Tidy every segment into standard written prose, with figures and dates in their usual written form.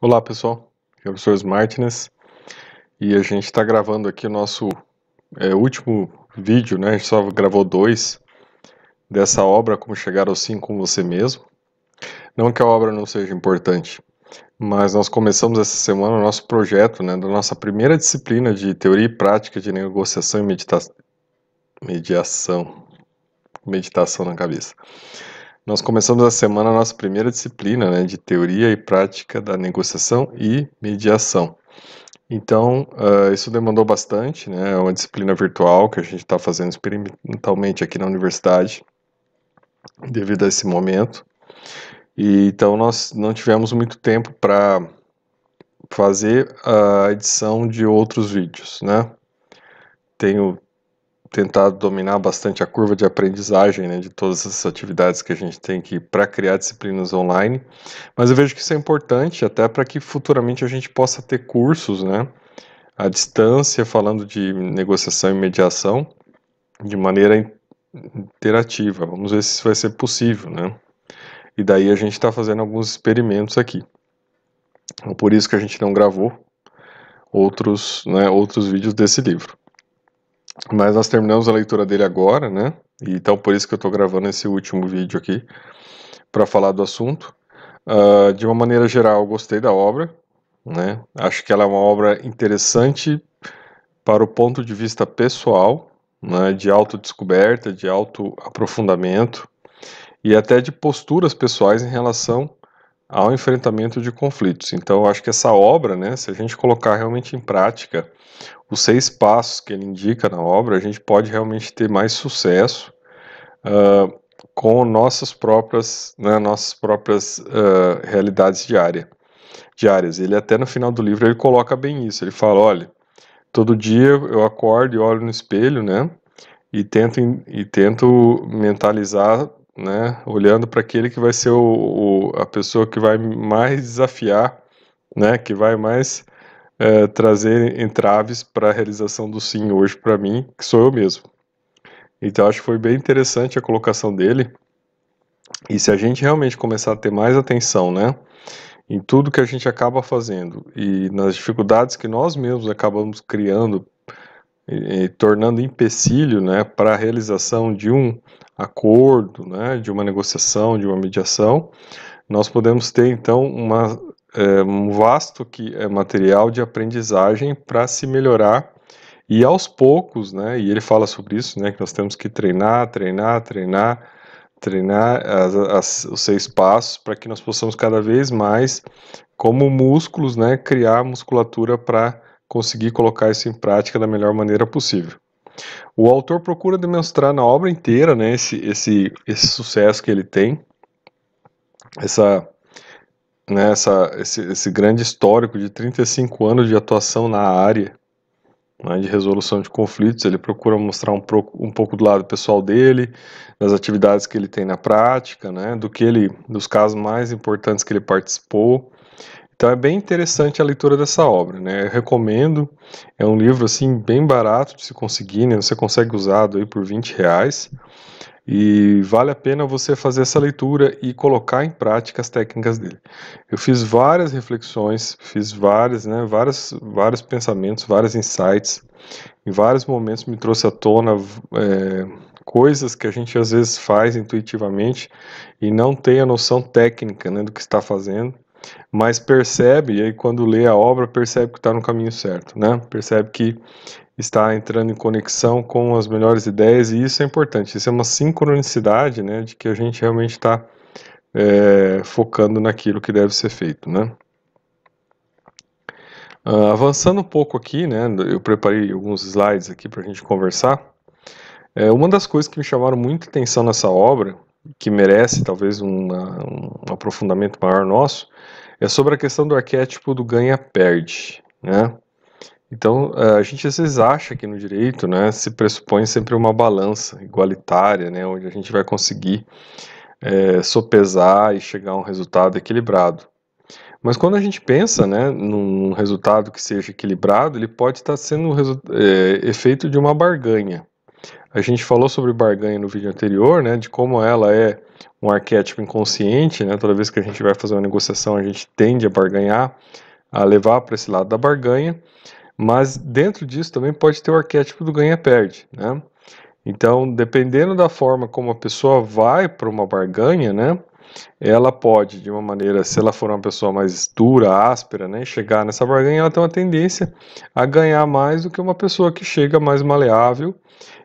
Olá pessoal, aqui é o professor Martins e a gente está gravando aqui o nosso último vídeo, né? A gente só gravou 2 dessa obra, Como Chegar ao Sim com Você Mesmo. Não que a obra não seja importante, mas nós começamos essa semana o nosso projeto, né, da nossa primeira disciplina de Teoria e Prática de Negociação e Meditação na cabeça. Nós começamos a semana a nossa primeira disciplina, né, de Teoria e Prática da Negociação e Mediação. Então, isso demandou bastante, né? É uma disciplina virtual que a gente está fazendo experimentalmente aqui na universidade, devido a esse momento. E então nós não tivemos muito tempo para fazer a edição de outros vídeos, né? Tenho tentado dominar bastante a curva de aprendizagem, né, de todas essas atividades que a gente tem que para criar disciplinas online, mas eu vejo que isso é importante até para que futuramente a gente possa ter cursos, né, à distância, falando de negociação e mediação de maneira interativa. Vamos ver se isso vai ser possível, né? E daí a gente está fazendo alguns experimentos aqui. Então, por isso que a gente não gravou outros vídeos desse livro. Mas nós terminamos a leitura dele agora, né? E então por isso que eu estou gravando esse último vídeo aqui para falar do assunto. De uma maneira geral, eu gostei da obra, né? Acho que ela é uma obra interessante para o ponto de vista pessoal, né, de autodescoberta, de autoaprofundamento e até de posturas pessoais em relação ao enfrentamento de conflitos. Então, eu acho que essa obra, né, se a gente colocar realmente em prática os 6 passos que ele indica na obra, a gente pode realmente ter mais sucesso com nossas próprias realidades diárias. Ele até no final do livro ele coloca bem isso. Ele fala, olha, todo dia eu acordo e olho no espelho, né? E tento mentalizar, né? Olhando para aquele que vai ser a pessoa que vai mais desafiar, né? Que vai mais trazer entraves para a realização do sim hoje para mim, que sou eu mesmo. Então acho que foi bem interessante a colocação dele. E se a gente realmente começar a ter mais atenção, né? Em tudo que a gente acaba fazendo e nas dificuldades que nós mesmos acabamos criando e tornando empecilho, né, para a realização de um acordo, né, de uma negociação, de uma mediação, nós podemos ter então um vasto material de aprendizagem para se melhorar e aos poucos, né, e ele fala sobre isso, né, que nós temos que treinar os 6 passos para que nós possamos cada vez mais, como músculos, né, criar musculatura para conseguir colocar isso em prática da melhor maneira possível. O autor procura demonstrar na obra inteira, né, esse sucesso que ele tem, esse grande histórico de 35 anos de atuação na área, né, de resolução de conflitos. Ele procura mostrar um pouco do lado pessoal dele, das atividades que ele tem na prática, né, dos casos mais importantes que ele participou. Então é bem interessante a leitura dessa obra, né? Eu recomendo, é um livro assim bem barato de se conseguir, né? Você consegue usado aí por R$ 20 e vale a pena você fazer essa leitura e colocar em prática as técnicas dele. Eu fiz várias reflexões, fiz vários pensamentos, vários insights. Em vários momentos me trouxe à tona coisas que a gente às vezes faz intuitivamente e não tem a noção técnica, né, do que está fazendo, mas percebe, e aí quando lê a obra, percebe que está no caminho certo, né? Percebe que está entrando em conexão com as melhores ideias, e isso é importante, isso é uma sincronicidade, né, de que a gente realmente está focando naquilo que deve ser feito, né? Avançando um pouco aqui, né, eu preparei alguns slides aqui para a gente conversar. Uma das coisas que me chamaram muita atenção nessa obra, que merece talvez um aprofundamento maior nosso, é sobre a questão do arquétipo do ganha-perde, né? Então, a gente às vezes acha que no direito, né, se pressupõe sempre uma balança igualitária, né, onde a gente vai conseguir sopesar e chegar a um resultado equilibrado. Mas quando a gente pensa, né, num resultado que seja equilibrado, ele pode estar sendo efeito de uma barganha. A gente falou sobre barganha no vídeo anterior, né, de como ela é um arquétipo inconsciente, né, toda vez que a gente vai fazer uma negociação, a gente tende a barganhar, a levar para esse lado da barganha, mas dentro disso também pode ter o arquétipo do ganha-perde, né? Então, dependendo da forma como a pessoa vai para uma barganha, né, ela pode, de uma maneira, se ela for uma pessoa mais dura, áspera, né, chegar nessa barganha, ela tem uma tendência a ganhar mais do que uma pessoa que chega mais maleável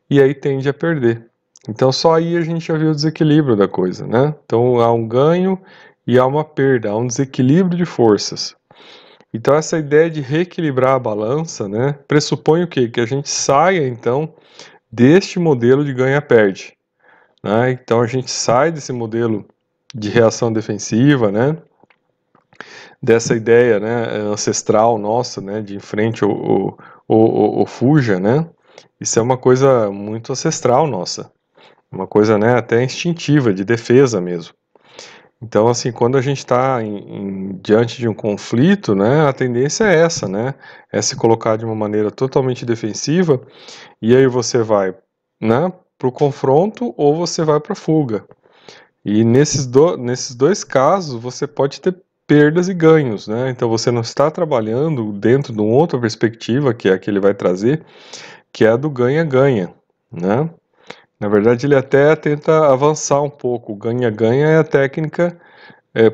e aí tende a perder. Então, só aí a gente já viu o desequilíbrio da coisa, né? Então, há um ganho e há uma perda, há um desequilíbrio de forças. Então, essa ideia de reequilibrar a balança, né, pressupõe o quê? Que a gente saia, então, deste modelo de ganha-perde, né? Então, a gente sai desse modelo de reação defensiva, né? Dessa ideia, né, ancestral nossa, né, de enfrente ou fuja, né? Isso é uma coisa muito ancestral nossa, uma coisa, né, até instintiva, de defesa mesmo. Então, assim, quando a gente está diante de um conflito, né, a tendência é essa, né, é se colocar de uma maneira totalmente defensiva, e aí você vai, né, para o confronto ou você vai para a fuga. E nesses dois casos, você pode ter perdas e ganhos, né? Então você não está trabalhando dentro de uma outra perspectiva, que é a que ele vai trazer, que é a do ganha-ganha, né? Na verdade, ele até tenta avançar um pouco. O ganha-ganha é a técnica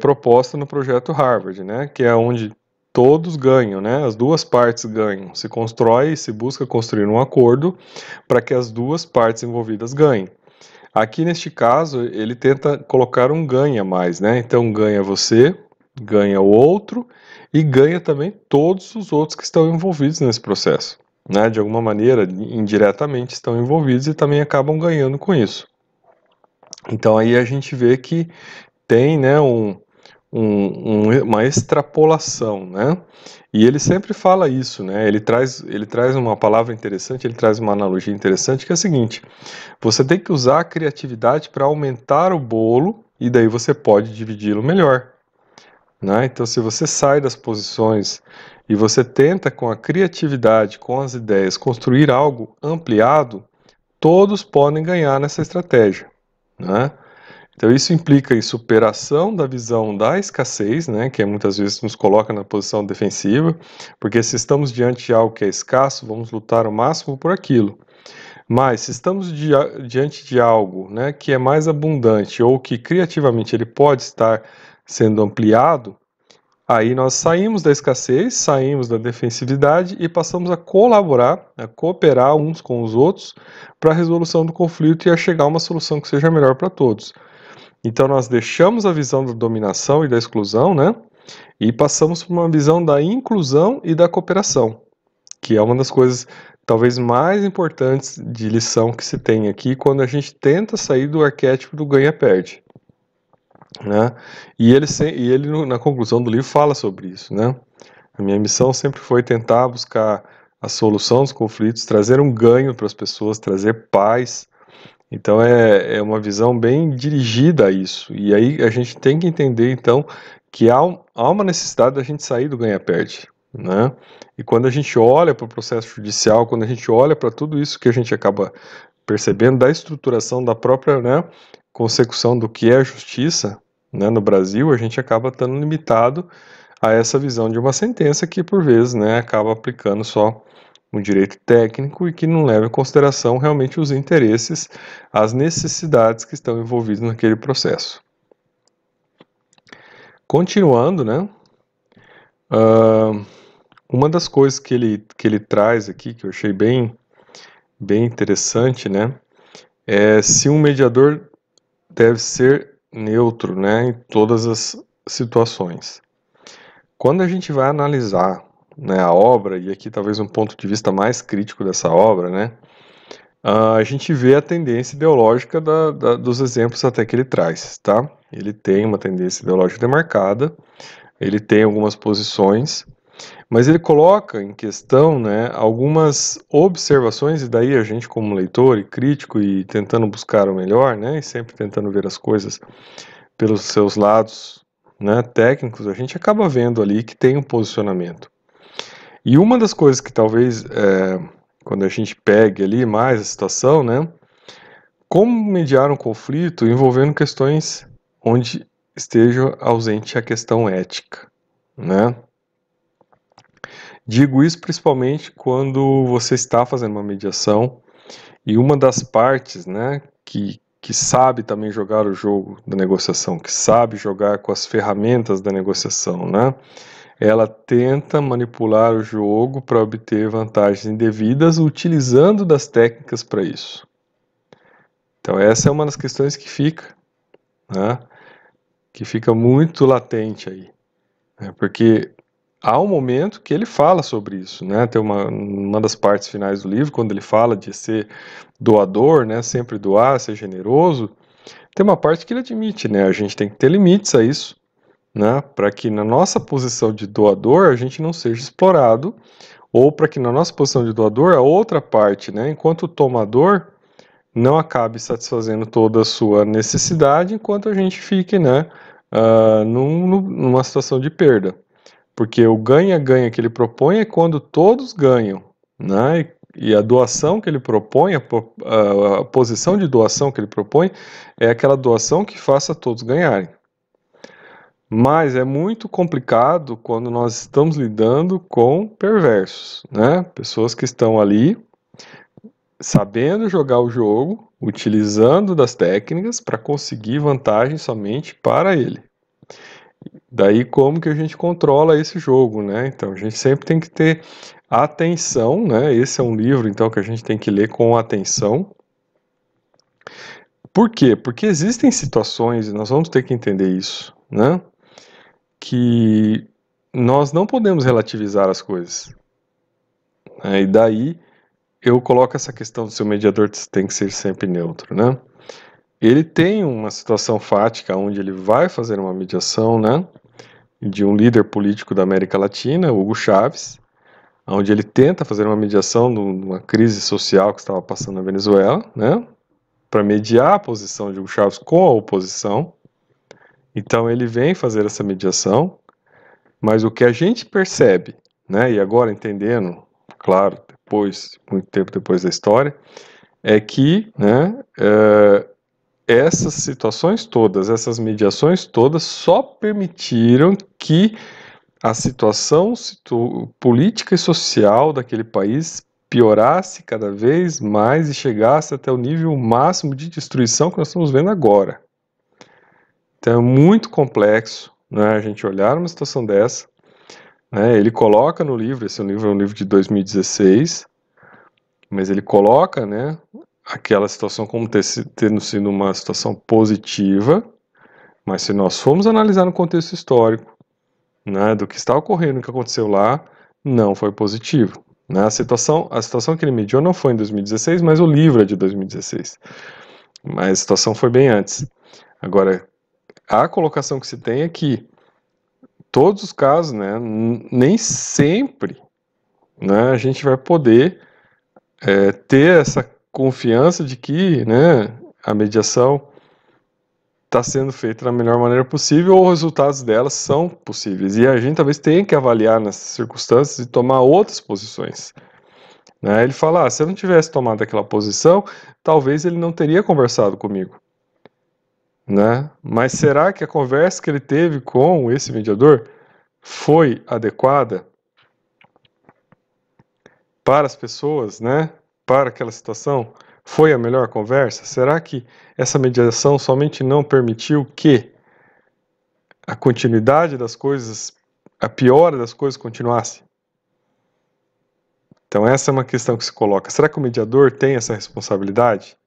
proposta no projeto Harvard, né? Que é onde todos ganham, né? As duas partes ganham. Se constrói e se busca construir um acordo para que as duas partes envolvidas ganhem. Aqui neste caso, ele tenta colocar um ganha mais, né? Então ganha você, ganha o outro e ganha também todos os outros que estão envolvidos nesse processo, né? De alguma maneira, indiretamente estão envolvidos e também acabam ganhando com isso. Então aí a gente vê que tem, né, uma extrapolação, né? E ele sempre fala isso, né? Ele traz uma palavra interessante, ele traz uma analogia interessante que é a seguinte: você tem que usar a criatividade para aumentar o bolo e daí você pode dividi-lo melhor, né? Então, se você sai das posições e você tenta com a criatividade, com as ideias, construir algo ampliado, todos podem ganhar nessa estratégia, né? Então isso implica em superação da visão da escassez, né, que muitas vezes nos coloca na posição defensiva, porque se estamos diante de algo que é escasso, vamos lutar o máximo por aquilo. Mas se estamos diante de algo, né, que é mais abundante ou que criativamente ele pode estar sendo ampliado, aí nós saímos da escassez, saímos da defensividade e passamos a colaborar, a cooperar uns com os outros para a resolução do conflito e a chegar a uma solução que seja melhor para todos. Então nós deixamos a visão da dominação e da exclusão, né? E passamos para uma visão da inclusão e da cooperação, que é uma das coisas talvez mais importantes de lição que se tem aqui quando a gente tenta sair do arquétipo do ganha-perde, né? E ele na conclusão do livro fala sobre isso, né? A minha missão sempre foi tentar buscar a solução dos conflitos, trazer um ganho para as pessoas, trazer paz. Então é uma visão bem dirigida a isso. E aí a gente tem que entender então que há uma necessidade da gente sair do ganha-perde, né? E quando a gente olha para o processo judicial, quando a gente olha para tudo isso que a gente acaba percebendo da estruturação da própria, né, consecução do que é a justiça, né, no Brasil, a gente acaba estando limitado a essa visão de uma sentença que por vezes, né, acaba aplicando só um direito técnico e que não leva em consideração realmente os interesses, as necessidades que estão envolvidas naquele processo. Continuando, né, uma das coisas que ele traz aqui, que eu achei bem interessante, né, é se um mediador deve ser neutro, né, em todas as situações. Quando a gente vai analisar, né, a obra, e aqui talvez um ponto de vista mais crítico dessa obra, né, a gente vê a tendência ideológica dos exemplos até que ele traz, tá? Ele tem uma tendência ideológica demarcada, ele tem algumas posições, mas ele coloca em questão, né, algumas observações, e daí a gente como leitor e crítico e tentando buscar o melhor, né, e sempre tentando ver as coisas pelos seus lados, né, técnicos, a gente acaba vendo ali que tem um posicionamento. E uma das coisas que talvez quando a gente pega ali mais a situação, né? Como mediar um conflito envolvendo questões onde esteja ausente a questão ética, né? Digo isso principalmente quando você está fazendo uma mediação e uma das partes, né, que sabe também jogar o jogo da negociação, que sabe jogar com as ferramentas da negociação, né? Ela tenta manipular o jogo para obter vantagens indevidas utilizando das técnicas para isso. Então essa é uma das questões que fica, né? Que fica muito latente aí, né? Porque há um momento que ele fala sobre isso, né? Tem uma das partes finais do livro, quando ele fala de ser doador, né? Sempre doar, ser generoso. Tem uma parte que ele admite, né? A gente tem que ter limites a isso, né? Para que na nossa posição de doador a gente não seja explorado, ou para que na nossa posição de doador a outra parte, né? Enquanto tomador não acabe satisfazendo toda a sua necessidade, enquanto a gente fique, né? Numa situação de perda. Porque o ganha-ganha que ele propõe é quando todos ganham, né? E a doação que ele propõe, a posição de doação que ele propõe, é aquela doação que faça todos ganharem. Mas é muito complicado quando nós estamos lidando com perversos, né? Pessoas que estão ali sabendo jogar o jogo, utilizando das técnicas para conseguir vantagem somente para ele. Daí como que a gente controla esse jogo, né? Então a gente sempre tem que ter atenção, né? Esse é um livro então que a gente tem que ler com atenção. Por quê? Porque existem situações, e nós vamos ter que entender isso, né? Que nós não podemos relativizar as coisas, né? E daí eu coloco essa questão do seu mediador tem que ser sempre neutro, né? Ele tem uma situação fática onde ele vai fazer uma mediação, né? De um líder político da América Latina, Hugo Chávez, onde ele tenta fazer uma mediação de uma crise social que estava passando na Venezuela, né? Para mediar a posição de Hugo Chávez com a oposição. Então ele vem fazer essa mediação, mas o que a gente percebe, né? E agora entendendo, claro, depois, muito tempo depois da história, é que, né? Essas situações todas, essas mediações todas só permitiram que a situação política e social daquele país piorasse cada vez mais e chegasse até o nível máximo de destruição que nós estamos vendo agora. Então é muito complexo, né, a gente olhar uma situação dessa, né, ele coloca no livro, esse é um livro de 2016, mas ele coloca, né, aquela situação como tendo sido uma situação positiva, mas se nós formos analisar no contexto histórico, né, do que está ocorrendo, o que aconteceu lá, não foi positivo. Né? A situação que ele mediou não foi em 2016, mas o livro é de 2016. Mas a situação foi bem antes. Agora, a colocação que se tem é que todos os casos, né, nem sempre, né, a gente vai poder ter essa confiança de que, né, a mediação está sendo feita da melhor maneira possível ou os resultados delas são possíveis. E a gente talvez tenha que avaliar nessas circunstâncias e tomar outras posições. Né? Ele fala, se eu não tivesse tomado aquela posição, talvez ele não teria conversado comigo. Né? Mas será que a conversa que ele teve com esse mediador foi adequada para as pessoas, né? Para aquela situação? Foi a melhor conversa? Será que essa mediação somente não permitiu que a continuidade das coisas, a piora das coisas continuasse? Então essa é uma questão que se coloca. Será que o mediador tem essa responsabilidade?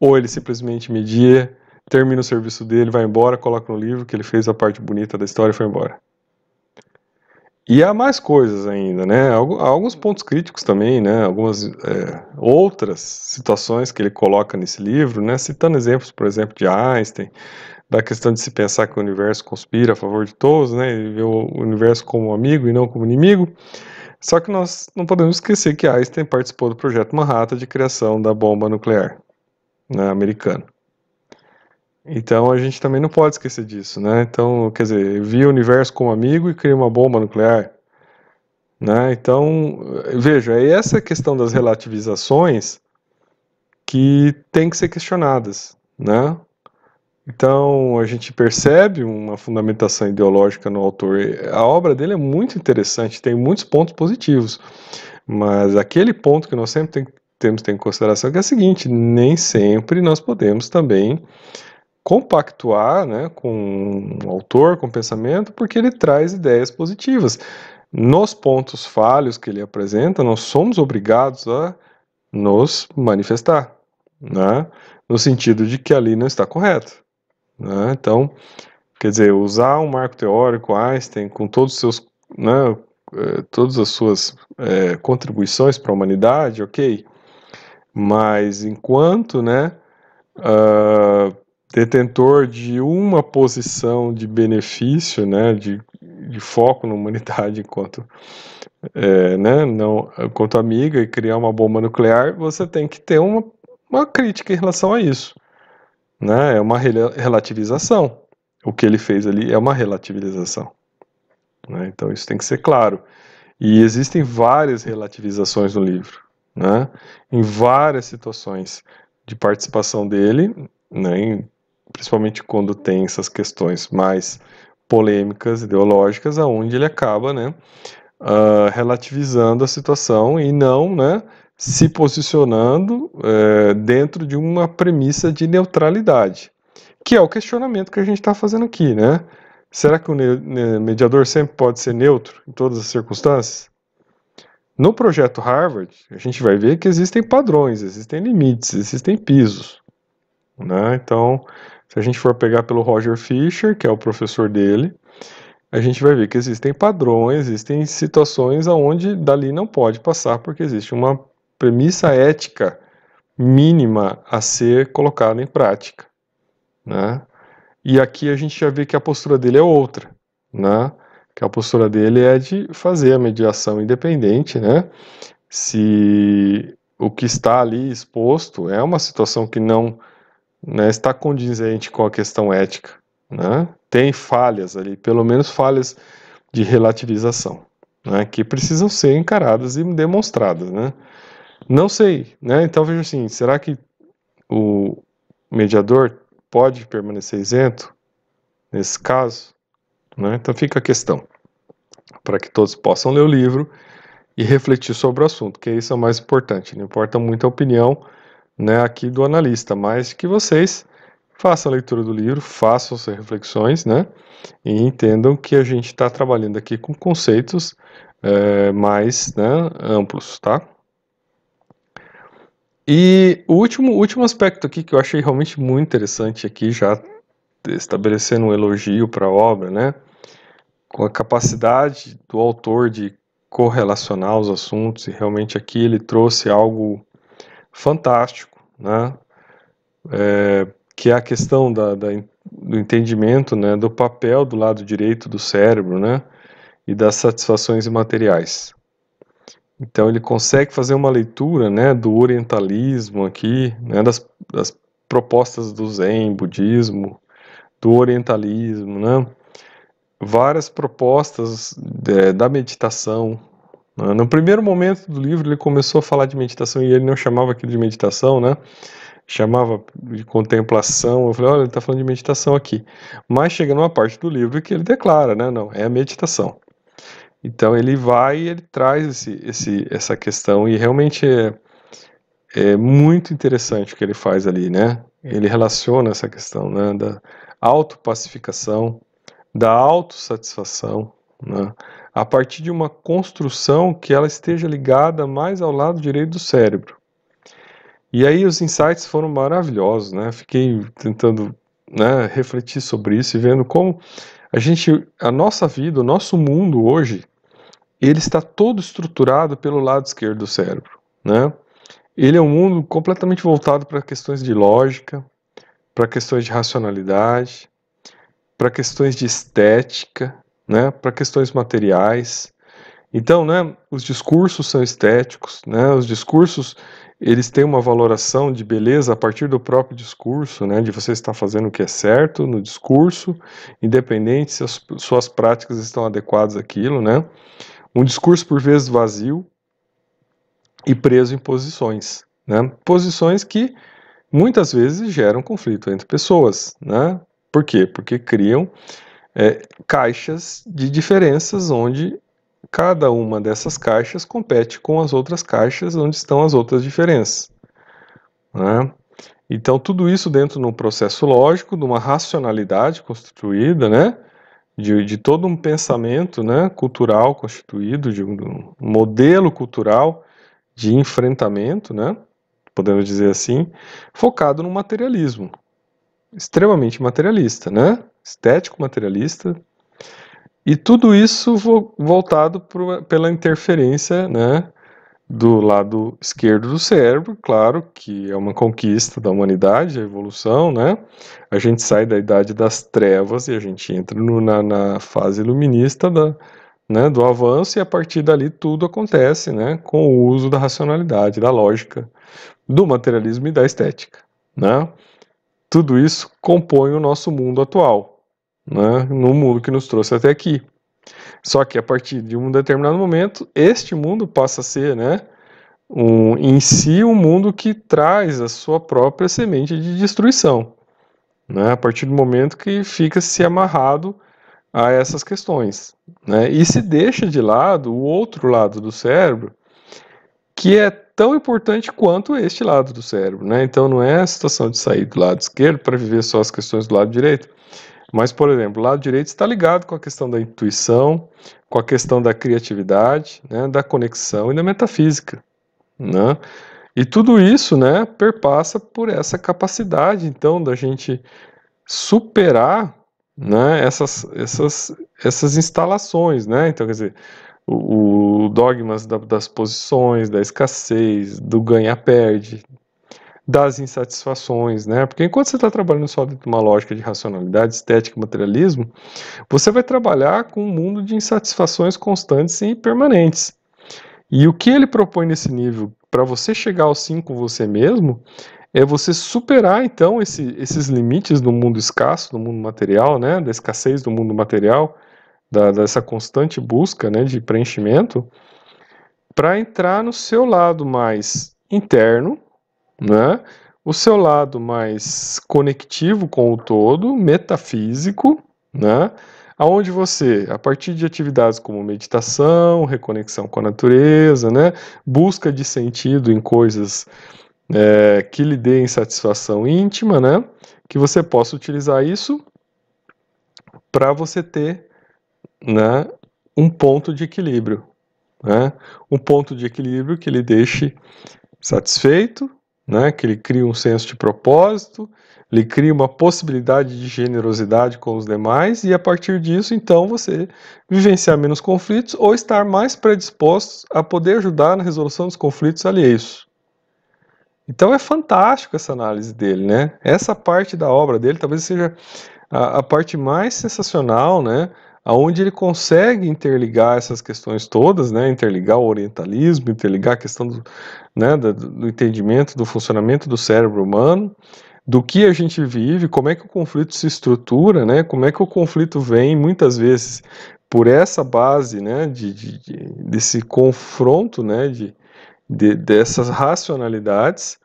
Ou ele simplesmente media, termina o serviço dele, vai embora, coloca no livro que ele fez a parte bonita da história e foi embora? E há mais coisas ainda, né? Há alguns pontos críticos também, né? Algumas outras situações que ele coloca nesse livro, né? Citando exemplos, por exemplo, de Einstein, da questão de se pensar que o universo conspira a favor de todos, né? Ele vê o universo como amigo e não como inimigo. Só que nós não podemos esquecer que Einstein participou do projeto Manhattan de criação da bomba nuclear, né, americana. Então a gente também não pode esquecer disso, né? Então, quer dizer, via o universo como amigo e cria uma bomba nuclear. né? Então, veja, é essa questão das relativizações que tem que ser questionadas, né? Então, a gente percebe uma fundamentação ideológica no autor. A obra dele é muito interessante, tem muitos pontos positivos, mas aquele ponto que nós sempre temos que ter em consideração é que é o seguinte: nem sempre nós podemos também compactuar, né, com o autor, com o pensamento, porque ele traz ideias positivas. Nos pontos falhos que ele apresenta, nós somos obrigados a nos manifestar, né, no sentido de que ali não está correto, né? Então, quer dizer, usar um marco teórico, Einstein, com todos os seus, né, todas as suas contribuições para a humanidade, ok, mas enquanto, né, detentor de uma posição de benefício, né, de foco na humanidade enquanto, né, não, enquanto amiga e criar uma bomba nuclear, você tem que ter uma crítica em relação a isso, né? É uma relativização. O que ele fez ali é uma relativização, né? Então isso tem que ser claro. E existem várias relativizações no livro, né? Em várias situações de participação dele, né? Principalmente quando tem essas questões mais polêmicas, ideológicas, aonde ele acaba, né, relativizando a situação e não, né, se posicionando dentro de uma premissa de neutralidade, que é o questionamento que a gente está fazendo aqui, né? Será que o mediador sempre pode ser neutro em todas as circunstâncias? No projeto Harvard, a gente vai ver que existem padrões, existem limites, existem pisos, né? Então, se a gente for pegar pelo Roger Fisher, que é o professor dele, a gente vai ver que existem padrões, existem situações onde dali não pode passar, porque existe uma premissa ética mínima a ser colocada em prática, né? E aqui a gente já vê que a postura dele é outra, né? Que a postura dele é de fazer a mediação independente, né? Se o que está ali exposto é uma situação que não, né, está condizente com a questão ética, né? Tem falhas ali, pelo menos falhas de relativização, né, que precisam ser encaradas e demonstradas, né? Não sei, né? Então veja assim, será que o mediador pode permanecer isento nesse caso, né? Então fica a questão para que todos possam ler o livro e refletir sobre o assunto, que isso é o mais importante. Não importa muito a opinião, né, aqui do analista, mas que vocês façam a leitura do livro, façam suas reflexões, né, e entendam que a gente está trabalhando aqui com conceitos mais, né, amplos, tá? E o último aspecto aqui que eu achei realmente muito interessante aqui, já estabelecendo um elogio para a obra, né, com a capacidade do autor de correlacionar os assuntos, e realmente aqui ele trouxe algo fantástico, né, que é a questão do entendimento, né, do papel do lado direito do cérebro, né, e das satisfações imateriais. Então ele consegue fazer uma leitura, né, do orientalismo aqui, né, das propostas do Zen, budismo, do orientalismo, né, várias propostas da meditação. Né. No primeiro momento do livro ele começou a falar de meditação e ele não chamava aquilo de meditação, né, chamava de contemplação. Eu falei, olha, ele está falando de meditação aqui. Mas chega numa parte do livro que ele declara, né, não, é a meditação. Então ele vai e ele traz essa questão e realmente é muito interessante o que ele faz ali, né? Ele relaciona essa questão, né, da autopacificação, da autossatisfação, né, a partir de uma construção que ela esteja ligada mais ao lado direito do cérebro. E aí os insights foram maravilhosos, né? Fiquei tentando, né, refletir sobre isso e vendo como a nossa vida, o nosso mundo hoje, ele está todo estruturado pelo lado esquerdo do cérebro, né? Ele é um mundo completamente voltado para questões de lógica, para questões de racionalidade, para questões de estética, né? Para questões materiais. Então, né, os discursos são estéticos, né? Os discursos, eles têm uma valoração de beleza a partir do próprio discurso, né? De você estar fazendo o que é certo no discurso, independente se as suas práticas estão adequadas àquilo, né? Um discurso por vezes vazio e preso em posições, né? Posições que muitas vezes geram conflito entre pessoas, né? Por quê? Porque criam caixas de diferenças onde cada uma dessas caixas compete com as outras caixas onde estão as outras diferenças, né? Então, tudo isso dentro de um processo lógico, de uma racionalidade constituída, né? De todo um pensamento, né, cultural constituído, de um modelo cultural de enfrentamento, né? Podemos dizer assim, focado no materialismo, extremamente materialista, né? Estético materialista, e tudo isso voltado pela interferência, né, do lado esquerdo do cérebro, claro que é uma conquista da humanidade, a evolução, né? A gente sai da idade das trevas e a gente entra na fase iluminista né, do avanço, e a partir dali tudo acontece, né, com o uso da racionalidade, da lógica, do materialismo e da estética, né? Tudo isso compõe o nosso mundo atual, né, no mundo que nos trouxe até aqui. Só que a partir de um determinado momento, este mundo passa a ser, né, em si um mundo que traz a sua própria semente de destruição, né, a partir do momento que fica se amarrado a essas questões, né, e se deixa de lado o outro lado do cérebro, que é tão importante quanto este lado do cérebro, né? Então não é a situação de sair do lado esquerdo para viver só as questões do lado direito, mas, por exemplo, o lado direito está ligado com a questão da intuição, com a questão da criatividade, né, da conexão e da metafísica, né? E tudo isso, né, perpassa por essa capacidade, então, da gente superar, né, essas instalações, né? Então, quer dizer, o dogmas das posições, da escassez, do ganha-perde, das insatisfações, né? Porque enquanto você está trabalhando só dentro de uma lógica de racionalidade, estética e materialismo, você vai trabalhar com um mundo de insatisfações constantes e permanentes. E o que ele propõe nesse nível, para você chegar ao sim com você mesmo, é você superar, então, esses limites do mundo escasso, do mundo material, né? Da escassez do mundo material, dessa constante busca, né, de preenchimento, para entrar no seu lado mais interno, né? O seu lado mais conectivo com o todo, metafísico, né? Aonde você, a partir de atividades como meditação, reconexão com a natureza, né? Busca de sentido em coisas que lhe deem satisfação íntima, né? Que você possa utilizar isso para você ter, né, um ponto de equilíbrio, né? Um ponto de equilíbrio que lhe deixe satisfeito, né, que ele cria um senso de propósito, ele cria uma possibilidade de generosidade com os demais, e a partir disso, então, você vivenciar menos conflitos ou estar mais predisposto a poder ajudar na resolução dos conflitos alheios. Então é fantástico essa análise dele, né? Essa parte da obra dele talvez seja a parte mais sensacional, né? Onde ele consegue interligar essas questões todas, né? Interligar o orientalismo, interligar a questão né, do entendimento do funcionamento do cérebro humano, do que a gente vive, como é que o conflito se estrutura, né? Como é que o conflito vem muitas vezes por essa base, né? Desse confronto, né? Dessas racionalidades,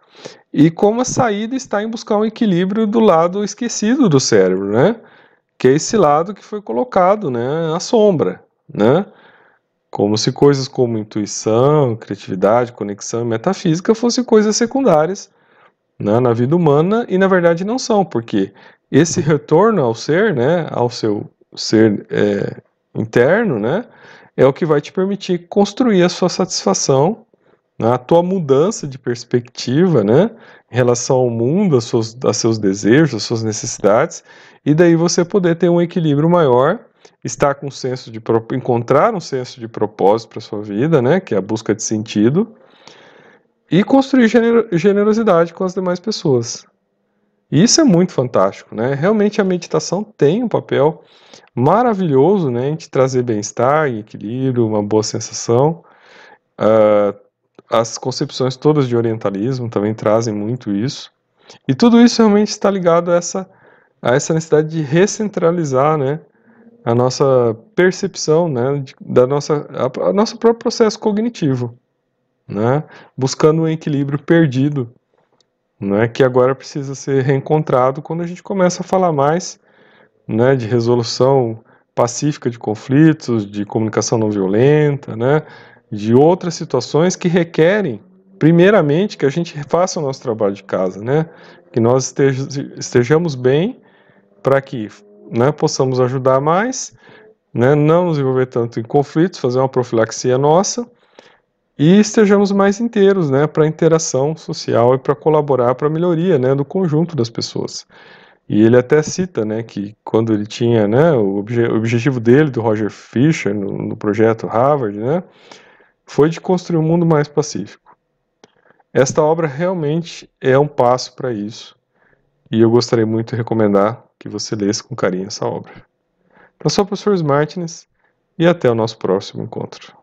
e como a saída está em buscar um equilíbrio do lado esquecido do cérebro, né? Que é esse lado que foi colocado, né, à sombra, né? Como se coisas como intuição, criatividade, conexão e metafísica fossem coisas secundárias, né, na vida humana, e na verdade não são, porque esse retorno ao ser, né, ao seu ser interno, né, é o que vai te permitir construir a sua satisfação, né, a tua mudança de perspectiva, né, em relação ao mundo, a seus desejos, às suas necessidades, e daí você poder ter um equilíbrio maior, estar com um senso de encontrar um senso de propósito para sua vida, né, que é a busca de sentido, e construir generosidade com as demais pessoas. E isso é muito fantástico, né? Realmente a meditação tem um papel maravilhoso, né, em te trazer bem-estar, equilíbrio, uma boa sensação. As concepções todas de orientalismo também trazem muito isso. E tudo isso realmente está ligado a essa necessidade de recentralizar, né, a nossa percepção, né, da a nosso próprio processo cognitivo, né, buscando um equilíbrio perdido, né, que agora precisa ser reencontrado quando a gente começa a falar mais, né, de resolução pacífica de conflitos, de comunicação não violenta, né, de outras situações que requerem, primeiramente, que a gente faça o nosso trabalho de casa, né, que nós estejamos bem para que, né, possamos ajudar mais, né, não nos envolver tanto em conflitos, fazer uma profilaxia nossa e estejamos mais inteiros, né, para a interação social e para colaborar para a melhoria, né, do conjunto das pessoas. E ele até cita, né, que quando ele tinha, né, o objetivo dele, do Roger Fisher, no projeto Harvard, né, foi de construir um mundo mais pacífico. Esta obra realmente é um passo para isso, e eu gostaria muito de recomendar que você lesse com carinho essa obra. Então, sou o professor Martins, e até o nosso próximo encontro.